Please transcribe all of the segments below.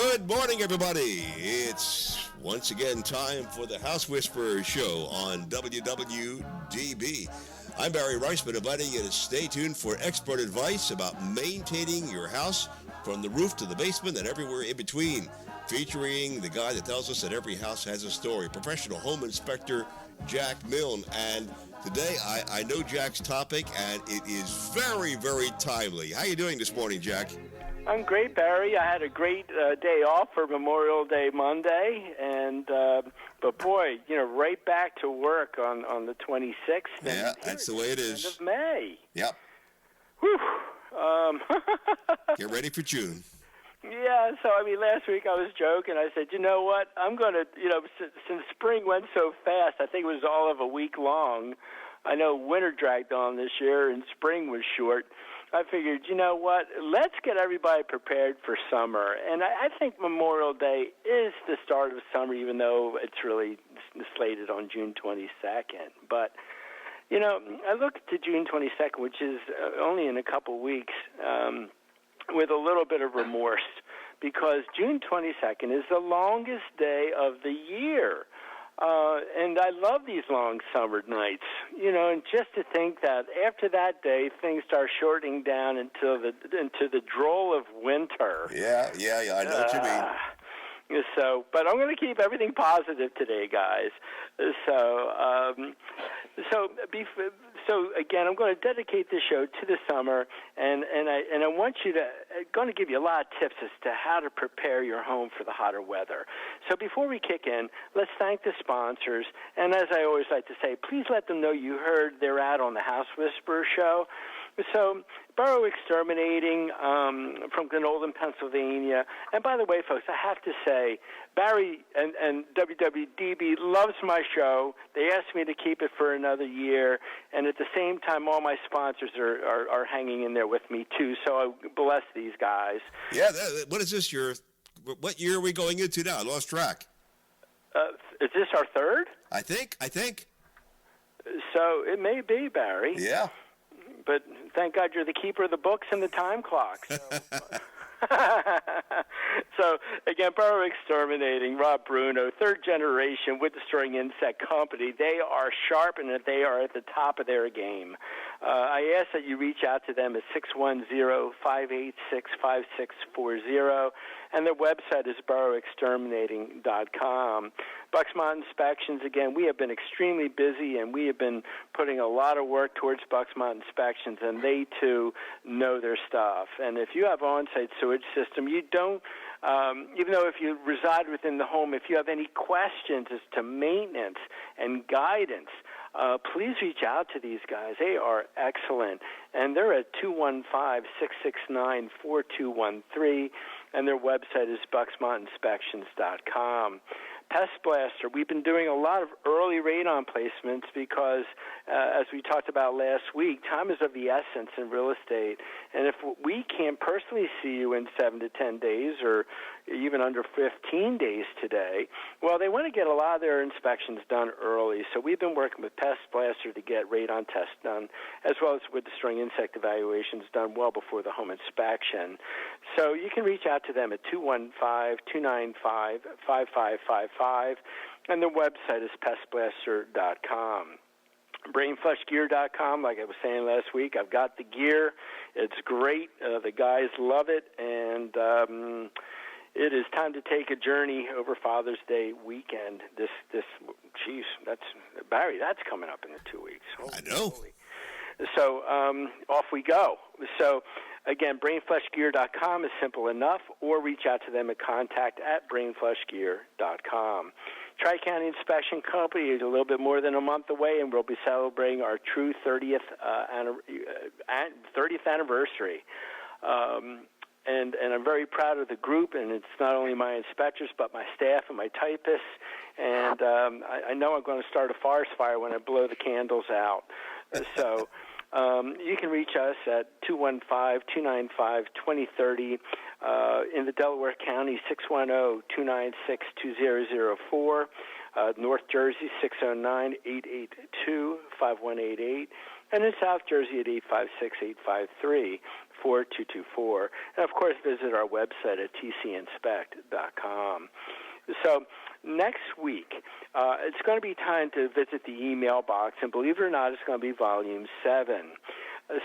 Good morning, everybody. It's once again time for the House Whisperer Show on WWDB. I'm Barry Reisman, inviting you to stay tuned for expert advice about maintaining your house from the roof to the basement and everywhere in between, featuring the guy that tells us that every house has a story, professional home inspector Jack Milne. And today, I know Jack's topic, and it is very, very timely. How you doing this morning, Jack? I'm great, Barry. I had a great day off for Memorial Day Monday, and but boy, right back to work on the 26th. Yeah, that's the way it is. End of May. Yep. Whew. Get ready for June. Yeah, so last week I was joking. I said, you know what? I'm going to, since spring went so fast, I think it was all of a week long. I know winter dragged on this year and spring was short. I figured, you know what, let's get everybody prepared for summer. And I think Memorial Day is the start of summer, even though it's really slated on June 22nd. But, I look to June 22nd, which is only in a couple weeks, with a little bit of remorse, because June 22nd is the longest day of the year. And I love these long summer nights, and just to think that after that day, things start shortening down into the droll of winter. Yeah, I know what you mean. So, but I'm going to keep everything positive today, guys. So again, I'm going to dedicate this show to the summer, and I want you to going to give you a lot of tips as to how to prepare your home for the hotter weather. So before we kick in, let's thank the sponsors, and as I always like to say, please let them know you heard their ad on the House Whisperer Show. So, Burrow Exterminating from Glenolden, Pennsylvania. And by the way, folks, I have to say, Barry and WWDB loves my show. They asked me to keep it for another year. And at the same time, all my sponsors are hanging in there with me, too. So I bless these guys. Yeah, what is this what year are we going into now? I lost track. Is this our third? I think. So it may be, Barry. Yeah. But thank God you're the keeper of the books and the time clock. So again, Burrow Exterminating, Rob Bruno, third generation wood destroying insect company. They are sharp and they are at the top of their game. I ask that you reach out to them at 610-586-5640, and their website is burrowexterminating.com. Bucksmont Inspections, again, we have been extremely busy, and we have been putting a lot of work towards Bucksmont Inspections, and they, too, know their stuff. And if you have an on-site sewage system, you don't, even though if you reside within the home, if you have any questions as to maintenance and guidance, please reach out to these guys. They are excellent. And they're at 215-669-4213, and their website is bucksmontinspections.com. Pest Blaster, we've been doing a lot of early radon placements because, as we talked about last week, time is of the essence in real estate. And if we can't personally see you in 7 to 10 days or even under 15 days today, well, they want to get a lot of their inspections done early. So we've been working with Pest Blaster to get radon tests done, as well as with destroying insect evaluations done well before the home inspection. So you can reach out to them at 215-295-5555, and their website is pestblaster.com. BrainFlushGear.com, like I was saying last week, I've got the gear. It's great. The guys love it, and it is time to take a journey over Father's Day weekend. Geez, Barry, that's coming up in 2 weeks. Holy I know. Holy. So off we go. So, again, BrainFlushGear.com is simple enough, or reach out to them at contact@BrainFlushGear.com. Tri-County Inspection Company is a little bit more than a month away, and we'll be celebrating our true 30th anniversary. And I'm very proud of the group, and it's not only my inspectors, but my staff and my typists. And I know I'm going to start a forest fire when I blow the candles out. So you can reach us at 215-295-2030. In the Delaware County, 610-296-2004. North Jersey, 609-882-5188. And in South Jersey at 856-853-4224. And, of course, visit our website at tcinspect.com. So next week, it's going to be time to visit the email box, and believe it or not, it's going to be Volume 7.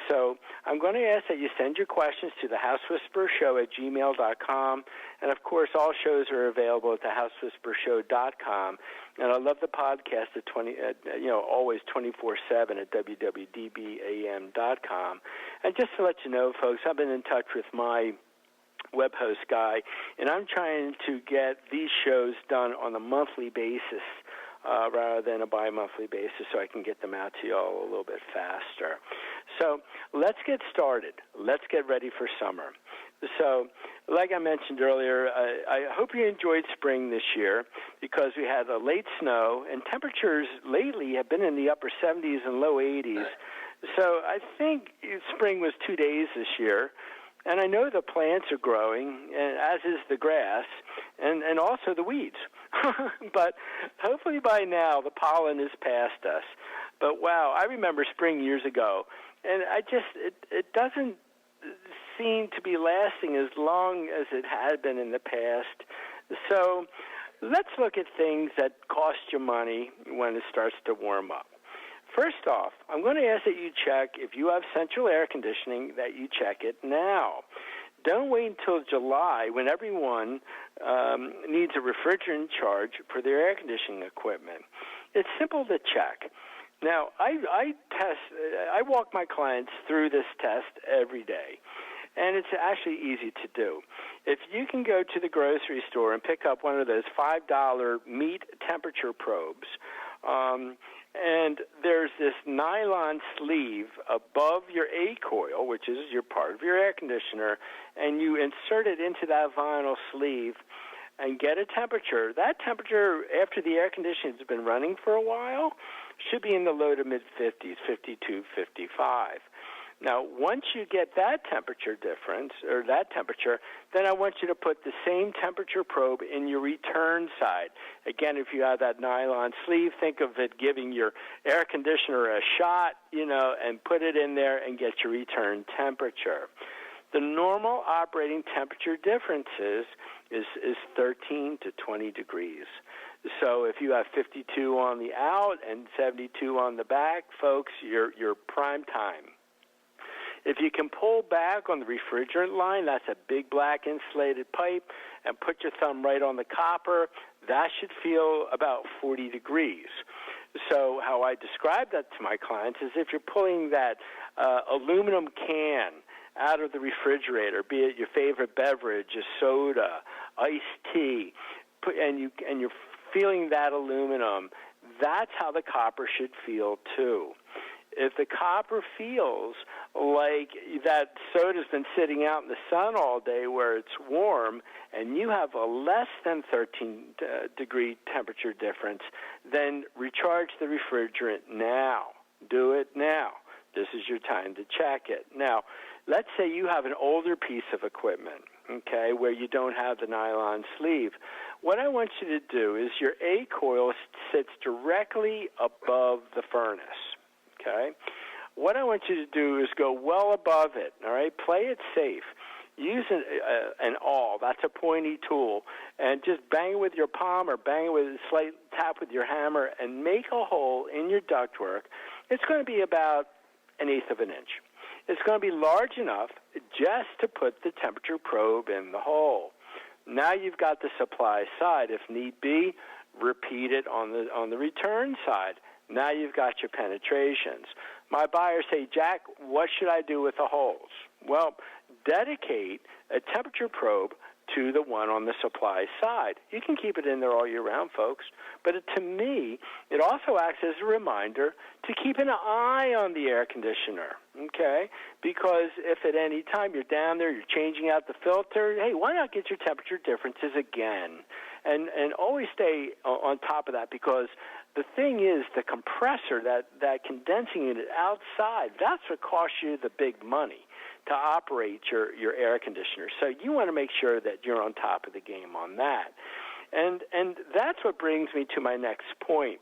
So I'm going to ask that you send your questions to thehousewhisperershow@gmail.com, and of course, all shows are available at thehousewhisperershow.com. And I love the podcast at always 24/7 at www.dbam.com. And just to let you know, folks, I've been in touch with my web host guy, and I'm trying to get these shows done on a monthly basis rather than a bi-monthly basis, so I can get them out to you all a little bit faster. So let's get started. Let's get ready for summer. So like I mentioned earlier, I hope you enjoyed spring this year because we had a late snow, and temperatures lately have been in the upper 70s and low 80s. So I think spring was 2 days this year. And I know the plants are growing, as is the grass, and also the weeds. But hopefully by now the pollen is past us. But wow, I remember spring years ago, and it doesn't seem to be lasting as long as it had been in the past. So let's look at things that cost you money when it starts to warm up. First off, I'm going to ask that you check, if you have central air conditioning, that you check it now. Don't wait until July when everyone needs a refrigerant charge for their air conditioning equipment. It's simple to check. Now, I walk my clients through this test every day, and it's actually easy to do. If you can go to the grocery store and pick up one of those $5 meat temperature probes, and there's this nylon sleeve above your A coil, which is your part of your air conditioner, and you insert it into that vinyl sleeve and get a temperature. That temperature, after the air conditioning has been running for a while, should be in the low to mid-50s, 52, 55. Now, once you get that temperature difference, or that temperature, then I want you to put the same temperature probe in your return side. Again, if you have that nylon sleeve, think of it giving your air conditioner a shot, and put it in there and get your return temperature. The normal operating temperature differences is 13 to 20 degrees. So if you have 52 on the out and 72 on the back, folks, you're prime time. If you can pull back on the refrigerant line, that's a big black insulated pipe, and put your thumb right on the copper, that should feel about 40 degrees. So how I describe that to my clients is if you're pulling that aluminum can out of the refrigerator, be it your favorite beverage, a soda, iced tea, and you're feeling that aluminum, that's how the copper should feel too. If the copper feels like that soda's been sitting out in the sun all day where it's warm, and you have a less than 13 degree temperature difference, then recharge the refrigerant now. Do it now. This is your time to check it. Now, let's say you have an older piece of equipment, okay, where you don't have the nylon sleeve. What I want you to do is your A coil sits directly above the furnace. Okay? What I want you to do is go well above it, all right? Play it safe. Use an awl, that's a pointy tool, and just bang it with your palm or bang it with a slight tap with your hammer and make a hole in your ductwork. It's going to be about 1/8 of an inch. It's going to be large enough just to put the temperature probe in the hole. Now you've got the supply side. If need be, repeat it on the return side. Now you've got your penetrations. My buyers say, Jack, what should I do with the holes? Well, dedicate a temperature probe to the one on the supply side. You can keep it in there all year round, folks. But to me, it also acts as a reminder to keep an eye on the air conditioner, okay? Because if at any time you're down there, you're changing out the filter, hey, why not get your temperature differences again? And always stay on top of that, because the thing is, the compressor, that condensing unit outside, that's what costs you the big money to operate your air conditioner. So you want to make sure that you're on top of the game on that. And that's what brings me to my next point.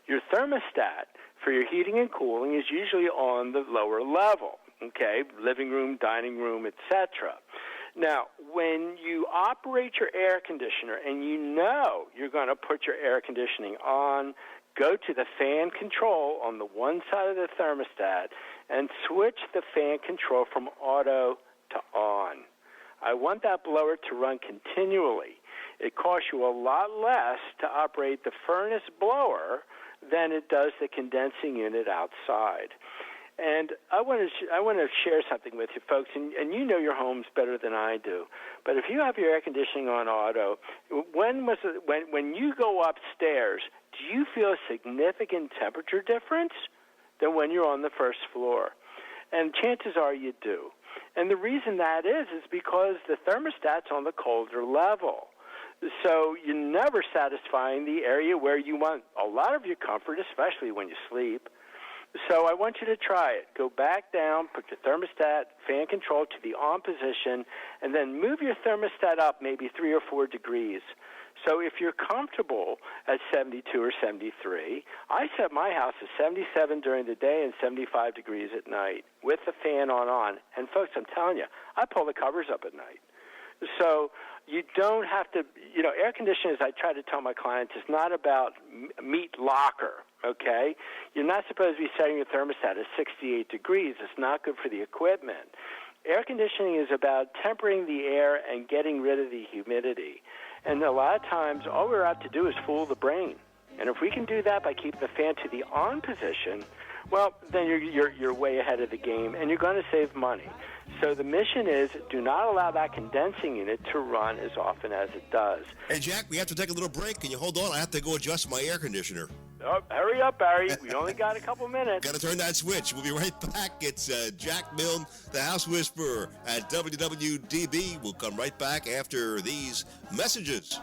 Your thermostat for your heating and cooling is usually on the lower level, okay, living room, dining room, etc. Now, when you operate your air conditioner and you know you're going to put your air conditioning on, go to the fan control on the one side of the thermostat and switch the fan control from auto to on. I want that blower to run continually. It costs you a lot less to operate the furnace blower than it does the condensing unit outside. And I want to share something with you folks, and you know your homes better than I do. But if you have your air conditioning on auto, when you go upstairs, do you feel a significant temperature difference than when you're on the first floor? And chances are you do. And the reason that is because the thermostat's on the colder level. So you're never satisfying the area where you want a lot of your comfort, especially when you sleep. So I want you to try it. Go back down, put your thermostat, fan control to the on position, and then move your thermostat up maybe 3 or 4 degrees. So if you're comfortable at 72 or 73, I set my house at 77 during the day and 75 degrees at night with the fan on. And folks, I'm telling you, I pull the covers up at night. So you don't have to, air conditioning, as I try to tell my clients, is not about meat locker, okay? You're not supposed to be setting your thermostat at 68 degrees. It's not good for the equipment. Air conditioning is about tempering the air and getting rid of the humidity. And a lot of times, all we're out to do is fool the brain. And if we can do that by keeping the fan to the on position, well, then you're way ahead of the game, and you're going to save money. So the mission is do not allow that condensing unit to run as often as it does. Hey, Jack, we have to take a little break. Can you hold on? I have to go adjust my air conditioner. Oh, hurry up, Barry. We only got a couple minutes. Got to turn that switch. We'll be right back. It's Jack Milne, the House Whisperer at WWDB. We'll come right back after these messages.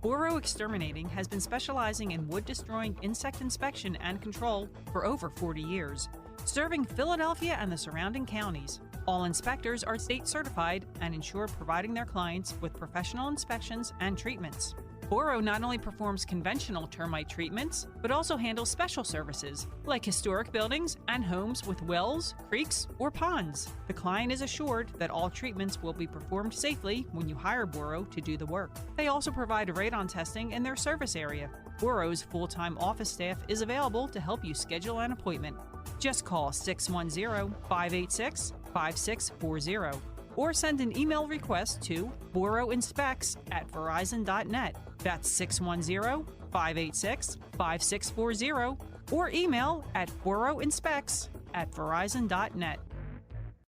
Boro Exterminating has been specializing in wood-destroying insect inspection and control for over 40 years, serving Philadelphia and the surrounding counties. All inspectors are state certified and ensure providing their clients with professional inspections and treatments. Boro not only performs conventional termite treatments, but also handles special services like historic buildings and homes with wells, creeks, or ponds. The client is assured that all treatments will be performed safely when you hire Boro to do the work. They also provide radon testing in their service area. Boro's full-time office staff is available to help you schedule an appointment. Just call 610-586-5640 or send an email request to boroinspects@verizon.net. That's 610-586-5640 or email at boroinspects@verizon.net.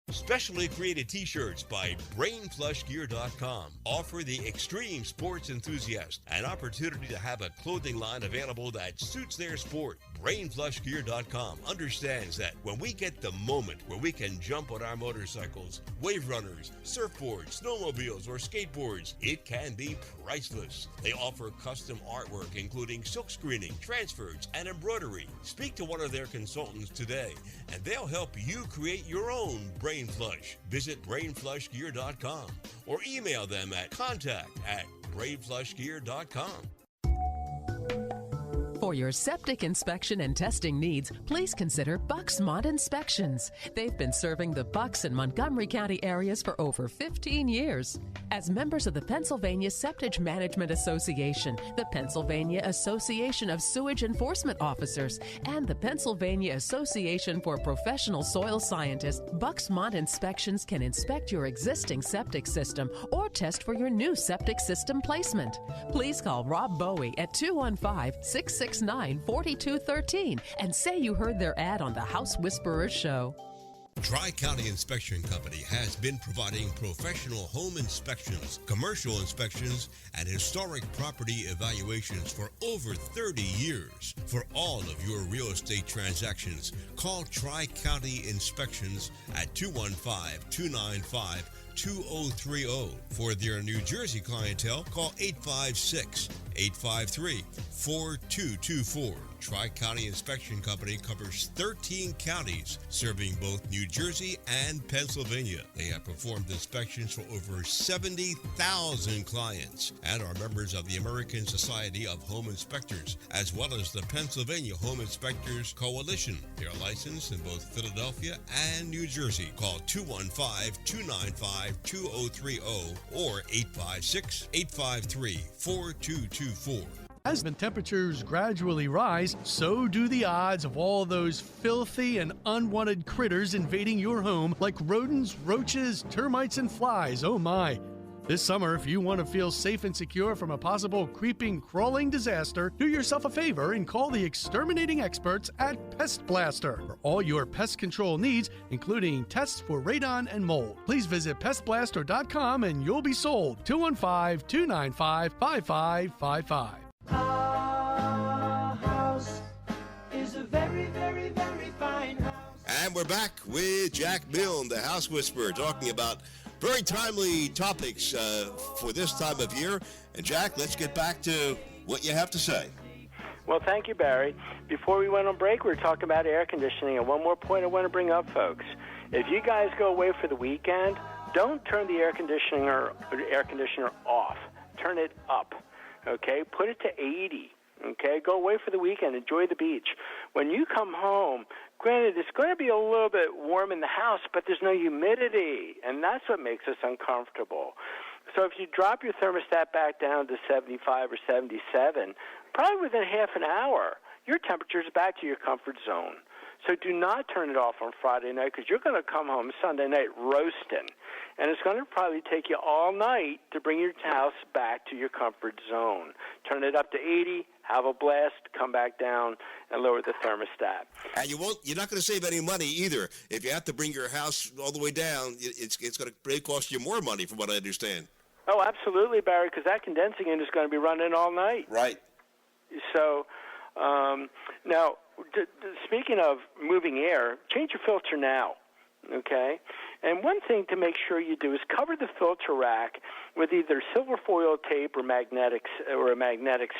Specially created t-shirts by BrainFlushGear.com offer the extreme sports enthusiast an opportunity to have a clothing line available that suits their sport. BrainFlushGear.com understands that when we get the moment where we can jump on our motorcycles, wave runners, surfboards, snowmobiles, or skateboards, it can be priceless. They offer custom artwork including silk screening, transfers, and embroidery. Speak to one of their consultants today and they'll help you create your own Brain Flush. Visit BrainFlushGear.com or email them at contact@BrainFlushGear.com. For your septic inspection and testing needs, please consider Bucksmont Inspections. They've been serving the Bucks and Montgomery County areas for over 15 years. As members of the Pennsylvania Septic Management Association, the Pennsylvania Association of Sewage Enforcement Officers, and the Pennsylvania Association for Professional Soil Scientists, Bucksmont Inspections can inspect your existing septic system or test for your new septic system placement. Please call Rob Bowie at 215-669-4213 and say you heard their ad on the House Whisperer Show. Tri-County Inspection Company has been providing professional home inspections, commercial inspections, and historic property evaluations for over 30 years. For all of your real estate transactions, call Tri-County Inspections at 215-295 855-2030. For their New Jersey clientele, call 856-853-4224. Tri-County Inspection Company covers 13 counties, serving both New Jersey and Pennsylvania. They have performed inspections for over 70,000 clients and are members of the American Society of Home Inspectors, as well as the Pennsylvania Home Inspectors Coalition. They are licensed in both Philadelphia and New Jersey. Call 215-295-2030 or 856-853-4224. As the temperatures gradually rise, so do the odds of all those filthy and unwanted critters invading your home, like rodents, roaches, termites, and flies. Oh my! This summer, if you want to feel safe and secure from a possible creeping, crawling disaster, do yourself a favor and call the exterminating experts at Pest Blaster for all your pest control needs, including tests for radon and mold. Please visit pestblaster.com and you'll be sold. 215-295-5555. Our house is a very, very, very fine house. And we're back with Jack Milne, the House Whisperer, talking about very timely topics for this time of year. And Jack, let's get back to what you have to say. Well, thank you, Barry. Before we went on break, we were talking about air conditioning, and one more point I want to bring up, folks. If you guys go away for the weekend, don't turn the air conditioner off. Turn it up. Okay, put it to 80. Okay, go away for the weekend. Enjoy the beach. When you come home, granted, it's going to be a little bit warm in the house, but there's no humidity, and that's what makes us uncomfortable. So if you drop your thermostat back down to 75 or 77, probably within half an hour, your temperature's back to your comfort zone. So do not turn it off on Friday night, because you're going to come home Sunday night roasting. And it's going to probably take you all night to bring your house back to your comfort zone. Turn it up to 80, have a blast, come back down, and lower the thermostat. And you're not going to save any money either. If you have to bring your house all the way down, it's going to cost you more money, from what I understand. Oh, absolutely, Barry, because that condensing unit is going to be running all night. Right. So now, speaking of moving air, change your filter now, okay? And one thing to make sure you do is cover the filter rack with either silver foil tape or a magnetic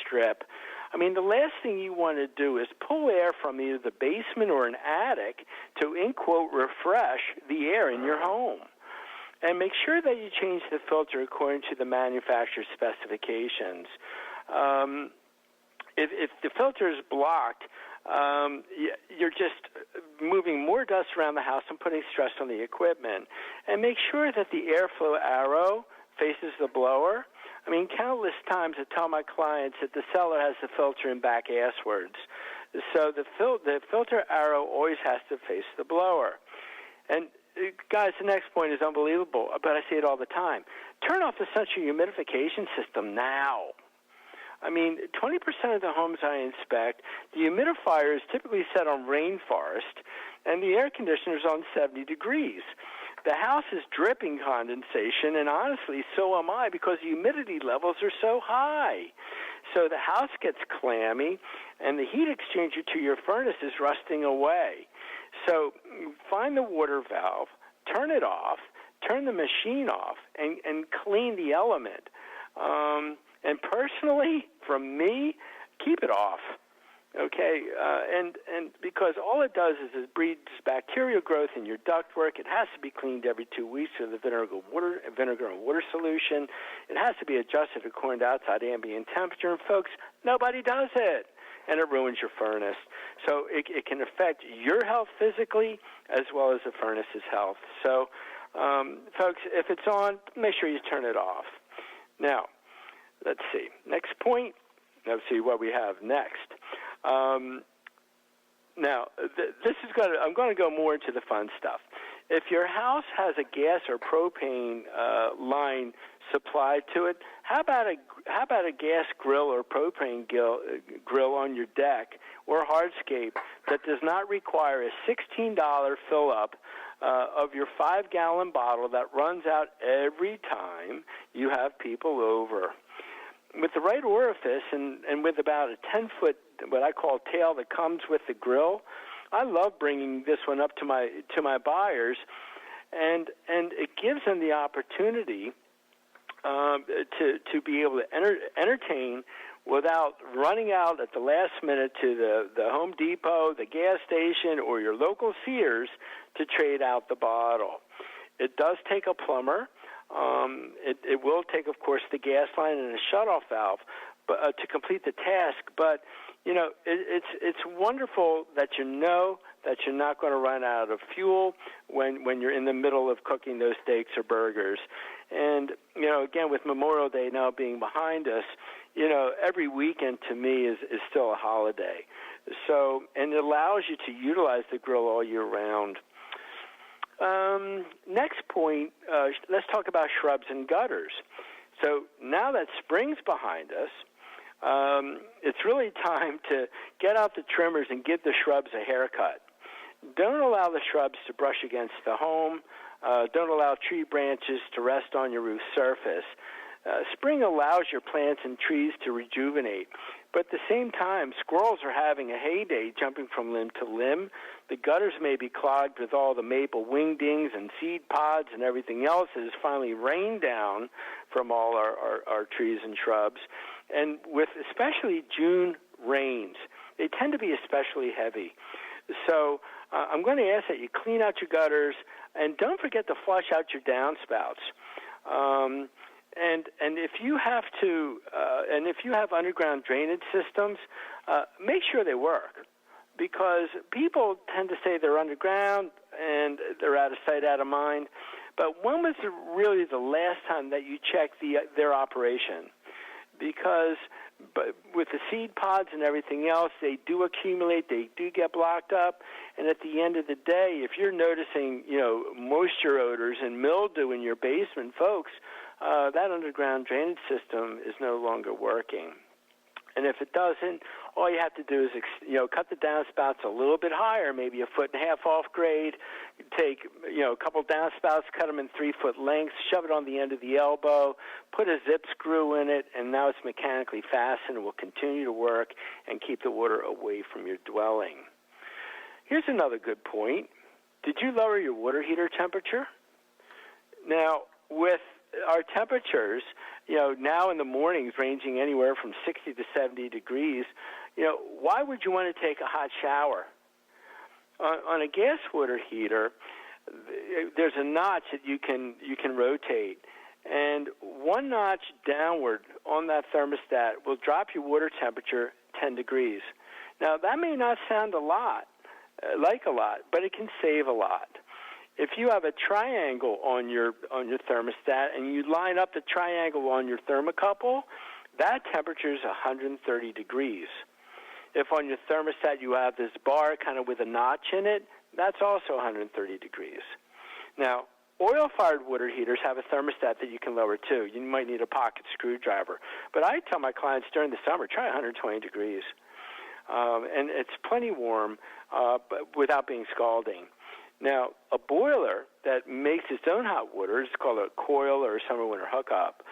strip. I mean, the last thing you want to do is pull air from either the basement or an attic to, in quote, refresh the air in your home. And make sure that you change the filter according to the manufacturer's specifications. If the filter is blocked, you're just moving more dust around the house and putting stress on the equipment. And make sure that the airflow arrow faces the blower. I mean, countless times I tell my clients that the seller has the filter in back asswards. So the filter arrow always has to face the blower. And guys, the next point is unbelievable, but I say it all the time. Turn off the central humidification system now. I mean, 20% of the homes I inspect, the humidifier is typically set on rainforest, and the air conditioner is on 70 degrees. The house is dripping condensation, and honestly, so am I, because the humidity levels are so high. So the house gets clammy, and the heat exchanger to your furnace is rusting away. So find the water valve, turn it off, turn the machine off, and clean the element. And personally, from me, keep it off, okay? And because all it does is it breeds bacterial growth in your ductwork. It has to be cleaned every 2 weeks with a vinegar and water solution. It has to be adjusted according to outside ambient temperature. And folks, nobody does it, and it ruins your furnace. So it can affect your health physically as well as the furnace's health. So, folks, if it's on, make sure you turn it off. Now, let's see. Next point. Let's see what we have next. Now, I'm going to go more into the fun stuff. If your house has a gas or propane line supplied to it, how about a gas grill or propane grill on your deck or hardscape that does not require a $16 fill-up of your 5-gallon bottle that runs out every time you have people over? With the right orifice and with about a 10-foot, what I call tail that comes with the grill, I love bringing this one up to my buyers. and it gives them the opportunity to be able to entertain without running out at the last minute to the Home Depot, the gas station, or your local Sears to trade out the bottle. It does take a plumber. It will take, of course, the gas line and a shutoff valve to complete the task. But, you know, it's wonderful that you know that you're not going to run out of fuel when you're in the middle of cooking those steaks or burgers. And, you know, again, with Memorial Day now being behind us, you know, every weekend to me is still a holiday. So, and it allows you to utilize the grill all year round. Next point, let's talk about shrubs and gutters. So now that spring's behind us, it's really time to get out the trimmers and give the shrubs a haircut. Don't allow the shrubs to brush against the home. Don't allow tree branches to rest on your roof surface. Spring allows your plants and trees to rejuvenate, but at the same time, squirrels are having a heyday jumping from limb to limb. The gutters may be clogged with all the maple wingdings and seed pods and everything else that has finally rained down from all our trees and shrubs. And with especially June rains, they tend to be especially heavy. So I'm going to ask that you clean out your gutters, and don't forget to flush out your downspouts. And if you have to, and if you have underground drainage systems, make sure they work, because people tend to say they're underground and they're out of sight, out of mind. But when was really the last time that you checked their operation? Because with the seed pods and everything else, they do accumulate, they do get blocked up, and at the end of the day, if you're noticing, you know, moisture odors and mildew in your basement, folks, that underground drainage system is no longer working. And if it doesn't, all you have to do is, cut the downspouts a little bit higher, maybe 1.5 feet off grade. Take, a couple downspouts, cut them in 3-foot lengths, shove it on the end of the elbow, put a zip screw in it, and now it's mechanically fastened and will continue to work and keep the water away from your dwelling. Here's another good point. Did you lower your water heater temperature? Now, with our temperatures, now in the mornings ranging anywhere from 60 to 70 degrees, why would you want to take a hot shower? On a gas water heater, there's a notch that you can rotate, and one notch downward on that thermostat will drop your water temperature 10 degrees. Now, that may not sound like a lot, but it can save a lot. If you have a triangle on your thermostat and you line up the triangle on your thermocouple, that temperature is 130 degrees. If on your thermostat you have this bar kind of with a notch in it, that's also 130 degrees. Now, oil-fired water heaters have a thermostat that you can lower too. You might need a pocket screwdriver. But I tell my clients during the summer, try 120 degrees. And it's plenty warm, but without being scalding. Now, a boiler that makes its own hot water, it's called a coil or a summer-winter hookup,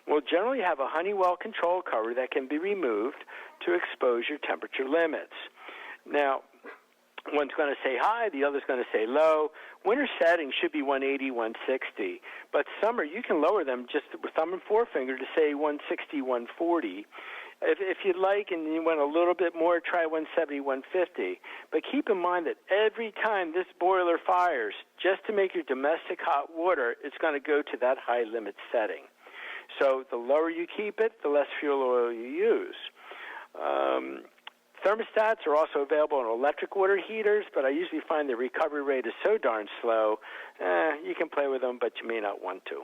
will generally have a Honeywell control cover that can be removed to expose your temperature limits. Now, one's going to say high, the other's going to say low. Winter settings should be 180, 160. But summer, you can lower them just with thumb and forefinger to say 160, 140. If you'd like and you want a little bit more, try 170, 150. But keep in mind that every time this boiler fires, just to make your domestic hot water, it's going to go to that high limit setting. So the lower you keep it, the less fuel oil you use. Thermostats are also available on electric water heaters, but I usually find the recovery rate is so darn slow, you can play with them, but you may not want to.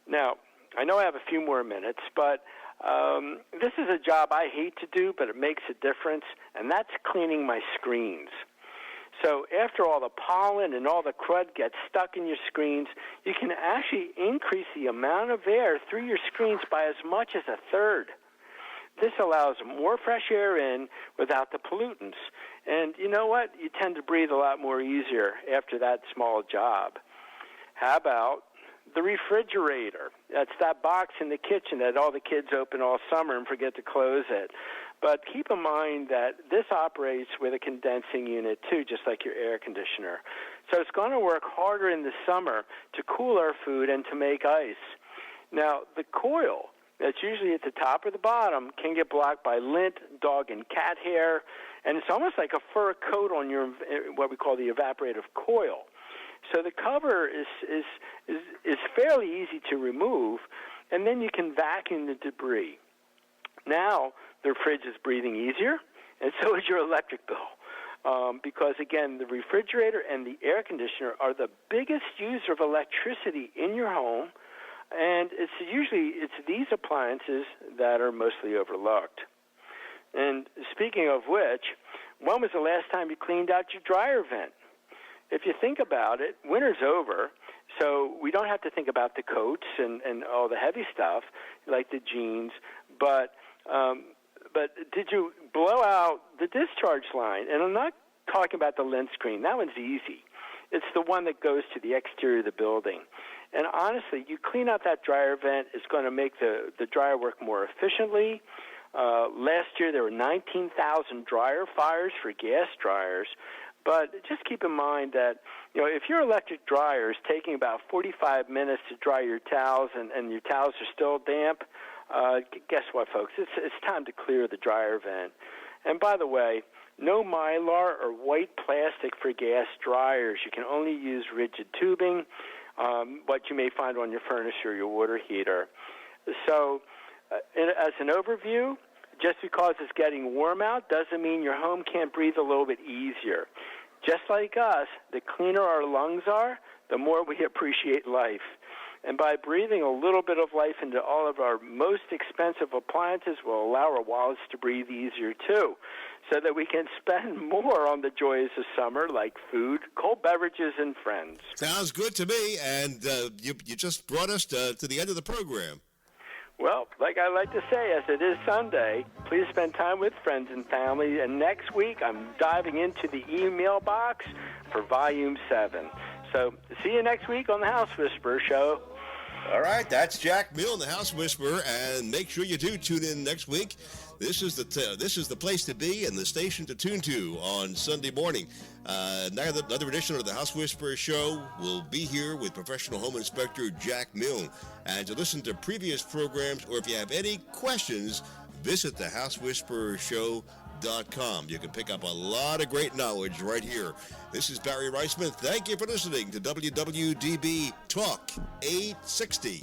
Now, I know I have a few more minutes, but this is a job I hate to do, but it makes a difference, and that's cleaning my screens. So after all the pollen and all the crud gets stuck in your screens, you can actually increase the amount of air through your screens by as much as a third. This allows more fresh air in without the pollutants. And you know what? You tend to breathe a lot more easier after that small job. How about the refrigerator? That's that box in the kitchen that all the kids open all summer and forget to close it. But keep in mind that this operates with a condensing unit too, just like your air conditioner. So it's going to work harder in the summer to cool our food and to make ice. Now, the coil that's usually at the top or the bottom can get blocked by lint, dog and cat hair, and it's almost like a fur coat on your what we call the evaporative coil. So the cover is fairly easy to remove, and then you can vacuum the debris. Now the fridge is breathing easier, and so is your electric bill. Because, again, the refrigerator and the air conditioner are the biggest user of electricity in your home, and it's these appliances that are mostly overlooked. And speaking of which, when was the last time you cleaned out your dryer vent? If you think about it, winter's over, so we don't have to think about the coats and all the heavy stuff like the jeans, but did you blow out the discharge line? And I'm not talking about the lint screen. That one's easy. It's the one that goes to the exterior of the building. And honestly, you clean out that dryer vent, it's going to make the dryer work more efficiently. Last year, there were 19,000 dryer fires for gas dryers. But just keep in mind that, if your electric dryer is taking about 45 minutes to dry your towels and your towels are still damp, guess what, folks? It's time to clear the dryer vent. And by the way, no Mylar or white plastic for gas dryers. You can only use rigid tubing, what you may find on your furnace or your water heater. So as an overview, just because it's getting warm out doesn't mean your home can't breathe a little bit easier. Just like us, the cleaner our lungs are, the more we appreciate life. And by breathing a little bit of life into all of our most expensive appliances will allow our wallets to breathe easier too, so that we can spend more on the joys of summer like food, cold beverages, and friends. Sounds good to me, and you just brought us to the end of the program. Well, like I like to say, as it is Sunday, please spend time with friends and family. And next week, I'm diving into the email box for Volume 7. So see you next week on the House Whisperer Show. All right, that's Jack Milne, the House Whisperer, and make sure you do tune in next week. This is the place to be and the station to tune to on Sunday morning. Another edition of the House Whisperer Show will be here with professional home inspector Jack Milne. And to listen to previous programs, or if you have any questions, visit thehousewhisperershow.com. You can pick up a lot of great knowledge right here. This is Barry Reisman. Thank you for listening to WWDB Talk 860.